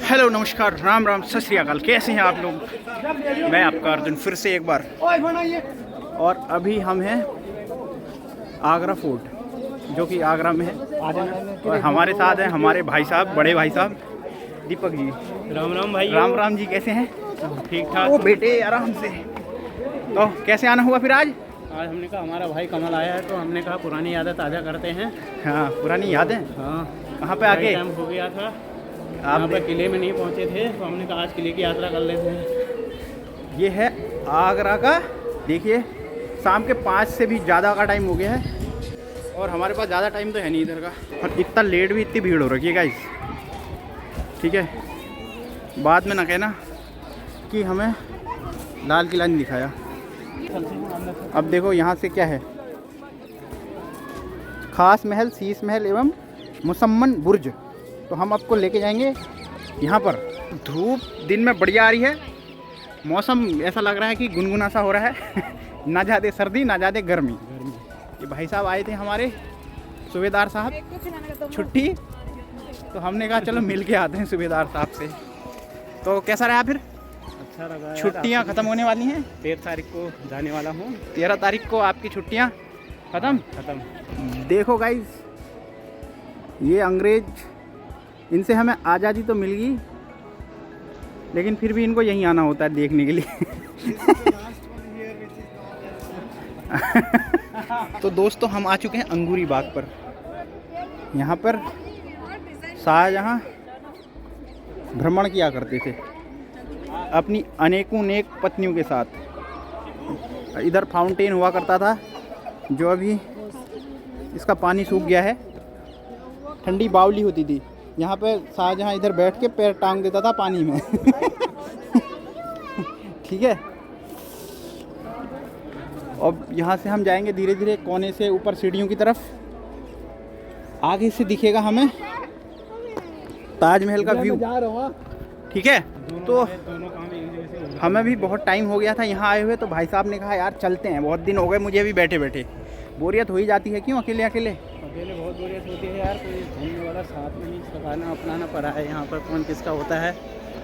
Hello नमस्कार राम राम सत श्री अकाल। कैसे हैं आप लोग? मैं आपका अर्जुन फिर से एक बार। और अभी हम हैं आगरा फोर्ट, जो कि आगरा में है। और हमारे साथ हैं हमारे भाई साहब, बड़े भाई साहब दीपक जी। राम राम भाई। राम राम जी, कैसे हैं? ठीक ठाक। ओ बेटे आराम से। तो कैसे आना हुआ फिर आज? आज हमने कहा हमारा भाई कमल आया है तो हमने कहा पुरानी यादें ताज़ा करते हैं। हाँ, पुरानी यादें। हाँ, कहाँ पे आके टाइम हो गया था, आप यहाँ पर किले में नहीं पहुँचे थे तो हमने कहा आज किले की यात्रा कर लेते हैं। ये है आगरा का। देखिए शाम के 5 से भी ज़्यादा का टाइम हो गया है और हमारे पास ज़्यादा टाइम तो है नहीं इधर का। और इतना लेट भी, इतनी भीड़ हो रखी है गाइस। ठीक है, बाद में ना कहना कि हमें लाल किला नहीं दिखाया। अब देखो यहाँ से क्या है, खास महल, शीश महल एवं मुसम्मन बुर्ज। तो हम आपको लेके जाएंगे यहाँ पर। धूप दिन में बढ़िया आ रही है, मौसम ऐसा लग रहा है कि गुनगुना सा हो रहा है ना ज़्यादा सर्दी ना ज़्यादा गर्मी। ये भाई साहब आए थे हमारे सूबेदार साहब, छुट्टी, तो हमने कहा चलो मिल के आते हैं सूबेदार साहब से। तो कैसा रहा फिर? अच्छा लगा। छुट्टियाँ ख़त्म होने वाली हैं। 13 तारीख को जाने वाला हूँ। 13 तारीख को आपकी छुट्टियाँ खत्म। देखो गाइस, ये अंग्रेज, इनसे हमें आज़ादी तो मिल गई लेकिन फिर भी इनको यहीं आना होता है देखने के लिए तो दोस्तों हम आ चुके हैं अंगूरी बाग पर। यहाँ पर शाहजहाँ भ्रमण किया करते थे अपनी अनेक पत्नियों के साथ। इधर फाउंटेन हुआ करता था जो अभी इसका पानी सूख गया है। ठंडी बावली होती थी यहाँ पे, शाहजहाँ इधर बैठ के पैर टांग देता था पानी में ठीक है। अब यहाँ से हम जाएंगे धीरे धीरे कोने से ऊपर सीढ़ियों की तरफ। आगे से दिखेगा हमें ताजमहल का व्यू। ठीक है, तो हमें भी बहुत टाइम हो गया था यहाँ आए हुए, तो भाई साहब ने कहा यार चलते हैं, बहुत दिन हो गए मुझे भी बैठे बैठे। बोरियत हो ही जाती है, क्यों अकेले बहुत बोरियत होती है यार, कोई घूमने वाला साथ में नहीं, सकाना अपनाना पड़ा है यहाँ पर, कौन किसका होता है।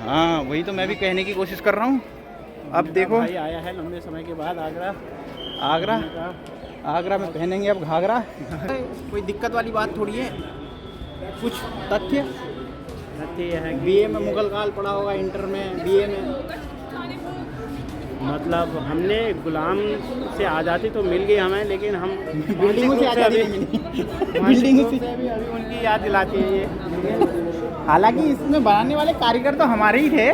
हाँ, वही तो मैं भी कहने की कोशिश कर रहा हूँ। अब देखो भाई आया है लंबे समय के बाद आगरा में पहनेंगे अब घाघरा कोई दिक्कत वाली बात थोड़ी है। कुछ तथ्य है। बीए में मुगल काल पढ़ा होगा, इंटर में, बीए में। मतलब हमने गुलाम से आज़ादी तो मिल गई हमें, लेकिन हम बिल्डिंगों से आज़ादी नहीं मिली बिल्डिंगों से अभी उनकी याद दिलाती है ये। हालांकि इसमें बनाने वाले कारीगर तो हमारे ही थे,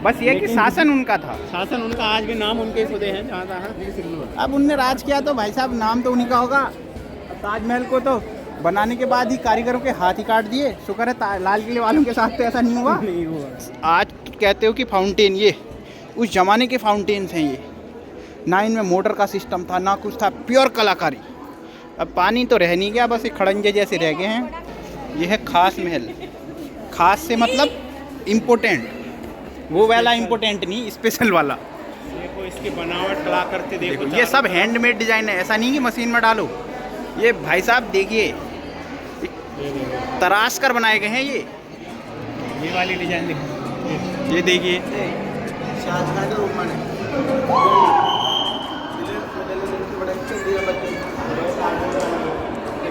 बस ये कि शासन उनका था। शासन उनका, आज भी नाम उनके ही खुदे हैं जहाँ तहाँ। अब उनने राज किया तो भाई साहब नाम तो उन्हीं का होगा। ताजमहल को तो बनाने के बाद ही कारीगरों के हाथ ही काट दिए। शुक्र है लाल किले वालों के साथ तो ऐसा नहीं हुआ। आज कहते हो कि फाउंटेन, ये उस जमाने के फाउंटेन्स हैं ये। ना इनमें मोटर का सिस्टम था ना कुछ था, प्योर कलाकारी। अब पानी तो रह नहीं गया, बस ये खड़ंजे जैसे रह गए हैं। ये है खास महल। खास से मतलब इम्पोर्टेंट, वो वाला इम्पोर्टेंट नहीं, स्पेशल वाला। देखो इसकी बनावट कला करते देखो, ये सब हैंडमेड डिज़ाइन है, ऐसा नहीं कि मशीन में डालो। ये भाई साहब देखिए तराश कर बनाए गए हैं ये वाली डिजाइन देखो, ये देखिए।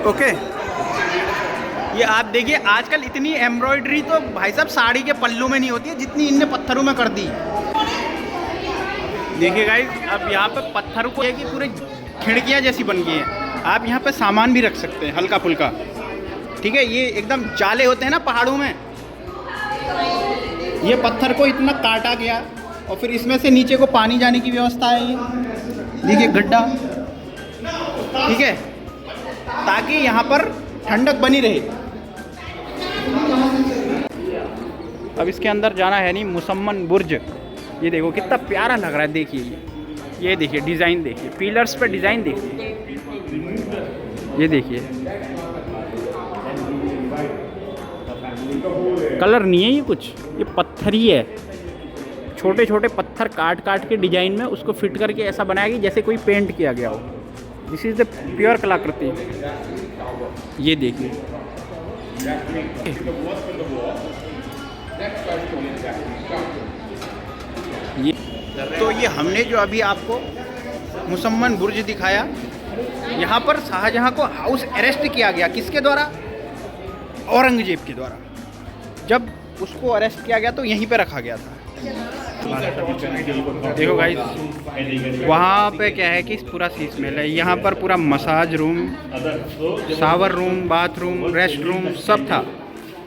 ओके, ये आप देखिए आजकल इतनी एम्ब्रॉयडरी तो भाई साहब साड़ी के पल्लू में नहीं होती है जितनी इनने पत्थरों में कर दी। देखिए गाइस, अब यहाँ पे पत्थरों को की पूरी खिड़कियाँ जैसी बन गई हैं। आप यहाँ पे सामान भी रख सकते हैं हल्का फुल्का। ठीक है, ये एकदम जाले होते हैं ना पहाड़ों में, ये पत्थर को इतना काटा गया और फिर इसमें से नीचे को पानी जाने की व्यवस्था है। ये देखिए गड्ढा, ठीक है, ताकि यहाँ पर ठंडक बनी रहे। अब इसके अंदर जाना है नहीं, मुसम्मन बुर्ज। ये देखो कितना प्यारा लग रहा है, देखिए ये देखिए डिज़ाइन, देखिए पिलर्स पे डिज़ाइन देखिए, ये देखिए कलर नहीं है ये कुछ, ये पत्थर ही है। छोटे छोटे पत्थर काट काट के डिजाइन में उसको फिट करके ऐसा बनाया कि जैसे कोई पेंट किया गया हो। दिस इज़ द प्योर कलाकृति। ये देखिए ये तो ये हमने जो अभी आपको मुसम्मन बुर्ज दिखाया, यहाँ पर शाहजहाँ को हाउस अरेस्ट किया गया। किसके द्वारा? औरंगजेब के द्वारा। जब उसको अरेस्ट किया गया तो यहीं पे रखा गया था। देखो गाइस, वहाँ पे क्या है कि पूरा शीश महल है। यहाँ पर पूरा massage room, shower room, bathroom, rest room सब था।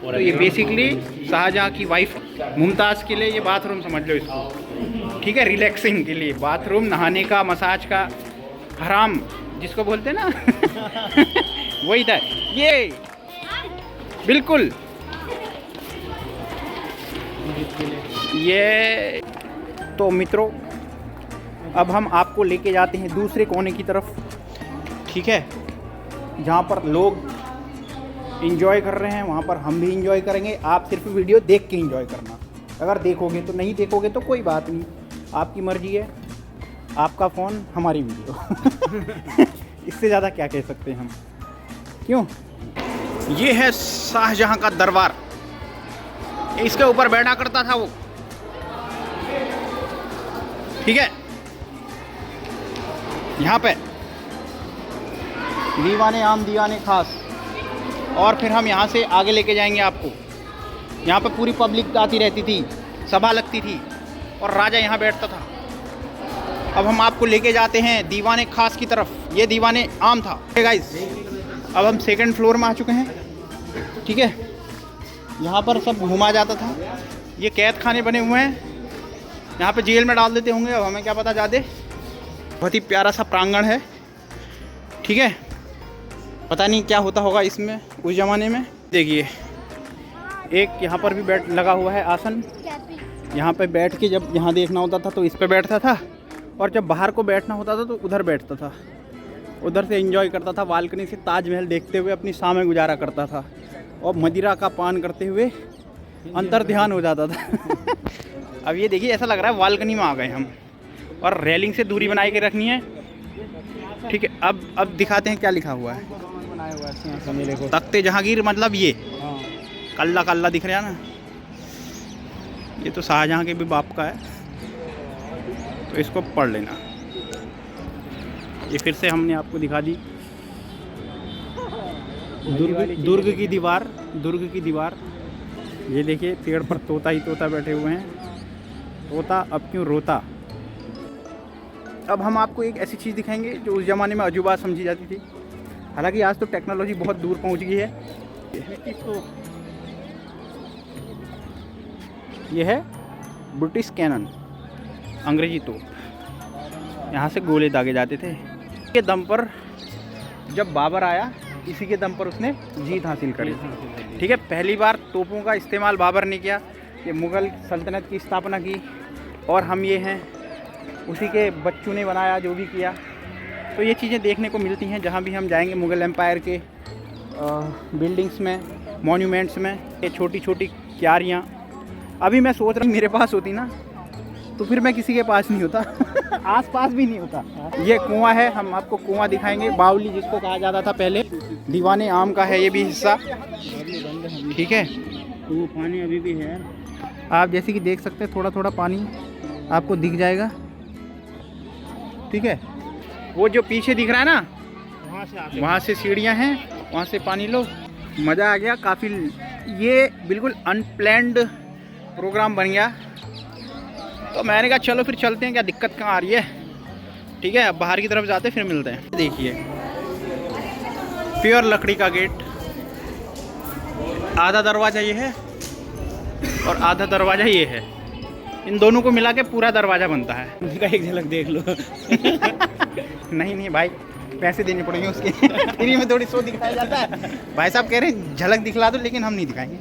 तो ये बेसिकली शाहजहाँ की वाइफ मुमताज़ के लिए ये बाथरूम समझ लो इसको, ठीक है, रिलैक्सिंग के लिए बाथरूम, नहाने का, मसाज का, हराम जिसको बोलते हैं ना वही था ये, बिल्कुल। ये तो मित्रों, अब हम आपको लेके जाते हैं दूसरे कोने की तरफ, ठीक है, जहाँ पर लोग इंजॉय कर रहे हैं, वहाँ पर हम भी इंजॉय करेंगे। आप सिर्फ वीडियो देख के इंजॉय करना, अगर देखोगे तो, नहीं देखोगे तो कोई बात नहीं, आपकी मर्जी है, आपका फ़ोन हमारी वीडियो इससे ज़्यादा क्या कह सकते हैं हम, क्यों? ये है शाहजहाँ का दरबार, इसके ऊपर बैठा करता था वो, ठीक है। यहाँ पे दीवाने आम दीवाने खास। और फिर हम यहाँ से आगे लेके जाएंगे आपको। यहाँ पे पूरी पब्लिक आती रहती थी, सभा लगती थी और राजा यहाँ बैठता था। अब हम आपको लेके जाते हैं दीवाने खास की तरफ। ये दीवाने आम था। गाइस, अब हम सेकंड फ्लोर में आ चुके हैं, ठीक है। यहाँ पर सब घुमा जाता था। ये कैद खाने बने हुए हैं, यहाँ पे जेल में डाल देते होंगे, अब हमें क्या पता ज़्यादा। बहुत ही प्यारा सा प्रांगण है, ठीक है। पता नहीं क्या होता होगा इसमें उस ज़माने में। देखिए, एक यहाँ पर भी बैठ लगा हुआ है आसन। यहाँ पे बैठ के जब यहाँ देखना होता था तो इस पे बैठता था, और जब बाहर को बैठना होता था तो उधर बैठता था, उधर से एंजॉय करता था। बालकनी से ताजमहल देखते हुए अपनी शामें गुजारा करता था, और मदिरा का पान करते हुए अंतर ध्यान हो जाता था अब ये देखिए, ऐसा लग रहा है बालकनी में आ गए हम, और रेलिंग से दूरी बनाए के रखनी है, ठीक है। अब दिखाते हैं क्या लिखा हुआ है। तख्ते जहांगीर, मतलब ये कल्ला कल्ला दिख रहा है ना, ये तो शाहजहाँ के भी बाप का है, तो इसको पढ़ लेना। ये फिर से हमने आपको दिखा दी दुर्ग की दीवार, दुर्ग की दीवार। ये देखिए, पेड़ पर तोता ही तोता बैठे हुए हैं। तोता अब क्यों रोता। अब हम आपको एक ऐसी चीज़ दिखाएंगे जो उस ज़माने में अजूबा समझी जाती थी। हालांकि आज तो टेक्नोलॉजी बहुत दूर पहुंच गई है। ये है ब्रिटिश कैनन, अंग्रेजी तोप। यहाँ से गोले दागे जाते थे। के दम पर जब बाबर आया, इसी के दम पर उसने जीत हासिल करी, ठीक है। पहली बार तोपों का इस्तेमाल बाबर ने किया। ये मुग़ल सल्तनत की स्थापना की, और हम ये हैं उसी के बच्चों ने बनाया, जो भी किया। तो ये चीज़ें देखने को मिलती हैं जहाँ भी हम जाएंगे, मुग़ल एम्पायर के बिल्डिंग्स में, मॉन्यूमेंट्स में। ये छोटी छोटी क्यारियाँ। अभी मैं सोच रहा हूँ मेरे पास होती ना तो फिर मैं किसी के पास नहीं होता आस पास भी नहीं होता। ये कुआं है, हम आपको कुआं दिखाएंगे। बावली जिसको कहा जाता था पहले। दीवाने आम का है ये भी हिस्सा, ठीक है। वो पानी अभी भी है, आप जैसे कि देख सकते हैं, थोड़ा थोड़ा पानी आपको दिख जाएगा, ठीक है। वो जो पीछे दिख रहा है ना, वहाँ से सीढ़ियाँ हैं, वहाँ से पानी लो। मज़ा आ गया काफ़ी। ये बिल्कुल अनप्लैन्ड प्रोग्राम बन गया, तो मैंने कहा चलो फिर चलते हैं, क्या दिक्कत कहाँ आ रही है, ठीक है। अब बाहर की तरफ जाते फिर मिलते हैं। देखिए, प्योर लकड़ी का गेट। आधा दरवाज़ा ये है और आधा दरवाज़ा ये है। इन दोनों को मिला के पूरा दरवाज़ा बनता है। एक झलक देख लो नहीं भाई, पैसे देने पड़ेंगे उसके फ्री में थोड़ी शो दिखाया जाता है। भाई साहब कह रहे हैं झलक दिखला दो, लेकिन हम नहीं दिखाएंगे,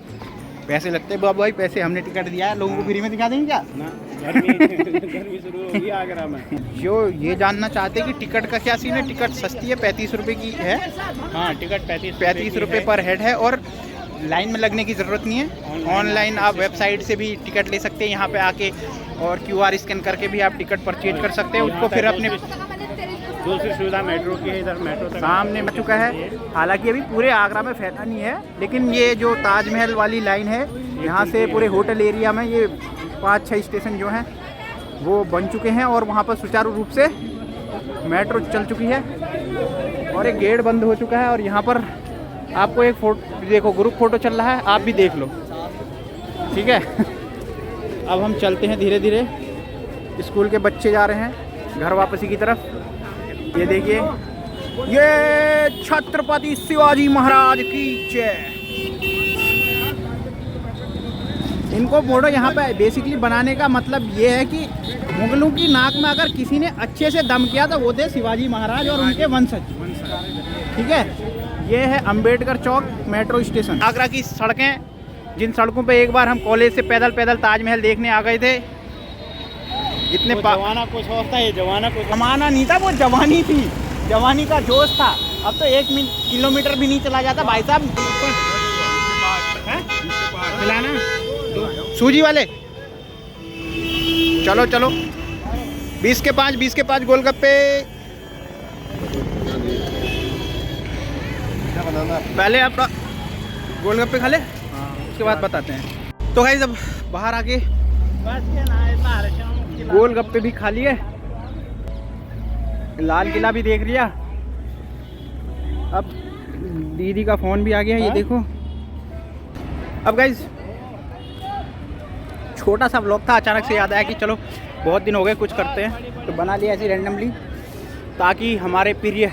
पैसे लगते हैं। बाबू भाई पैसे हमने टिकट दिया है, लोगों को फ्री में दिखा देंगे क्या ना। गर्मी शुरू हो गई आगरा में। जो ये जानना चाहते हैं कि टिकट का क्या सीन है, टिकट सस्ती है, 35 रुपये की है। हाँ, टिकट 35 रुपये पर हेड है, और लाइन में लगने की ज़रूरत नहीं है। ऑनलाइन आप वेबसाइट से भी टिकट ले सकते हैं यहाँ पे आके, और QR स्कैन करके भी आप टिकट परचेज कर सकते हैं। उसको फिर अपने दूसरी सुविधा मेट्रो की है, इधर मेट्रो तक सामने मिल चुका है। हालांकि अभी पूरे आगरा में फैला नहीं है, लेकिन ये जो ताजमहल वाली लाइन है, यहाँ से पूरे होटल एरिया में ये 5-6 स्टेशन जो हैं वो बन चुके हैं और वहाँ पर सुचारू रूप से मेट्रो चल चुकी है और एक गेट बंद हो चुका है। और यहाँ पर आपको एक फोटो देखो, ग्रुप फोटो चल रहा है, आप भी देख लो, ठीक है। अब हम चलते हैं धीरे धीरे, स्कूल के बच्चे जा रहे हैं घर वापसी की तरफ। ये देखिए, ये छत्रपति शिवाजी महाराज की जय। इनको फोटो यहाँ पे बेसिकली बनाने का मतलब ये है कि मुगलों की नाक में अगर किसी ने अच्छे से दम किया तो वो थे शिवाजी महाराज और उनके वंशज, ठीक है। ये है अंबेडकर चौक मेट्रो स्टेशन। आगरा की सड़कें, जिन सड़कों पे एक बार हम कॉलेज से पैदल पैदल ताजमहल देखने आ गए थे। इतने जवाना कुछ और था, ये जवाना कुछ जमाना नहीं था, वो जवानी थी, जवानी का जोश था। अब तो 1 किलोमीटर भी नहीं चला जाता भाई साहब। मिलाना सूजी वाले, चलो चलो, 20 के 5 गोलगप्पे। पहले आप गोलगप्पे खा ले, उसके बाद बताते हैं। तो गाइस अब बाहर आके गोलगप्पे भी खा लिए, लाल किला भी देख लिया। अब दीदी का फ़ोन भी आ गया, ये देखो। अब गाइस छोटा सा व्लॉग था, अचानक से याद आया कि चलो बहुत दिन हो गए कुछ करते हैं, तो बना लिया ऐसे रैंडमली, ताकि हमारे प्रिय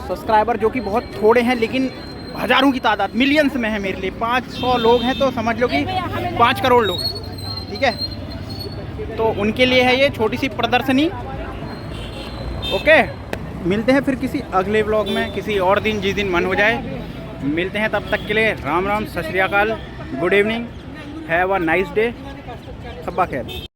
सब्सक्राइबर जो कि बहुत थोड़े हैं लेकिन हज़ारों की तादाद, मिलियंस में है मेरे लिए, 500 लोग हैं तो समझ लो कि 5 करोड़ लोग, ठीक है। तो उनके लिए है ये छोटी सी प्रदर्शनी। ओके, मिलते हैं फिर किसी अगले व्लॉग में, किसी और दिन, जिस दिन मन हो जाए मिलते हैं। तब तक के लिए Ram Ram, Sat Shri Akal, good evening, have a nice day, सब्बा खैर।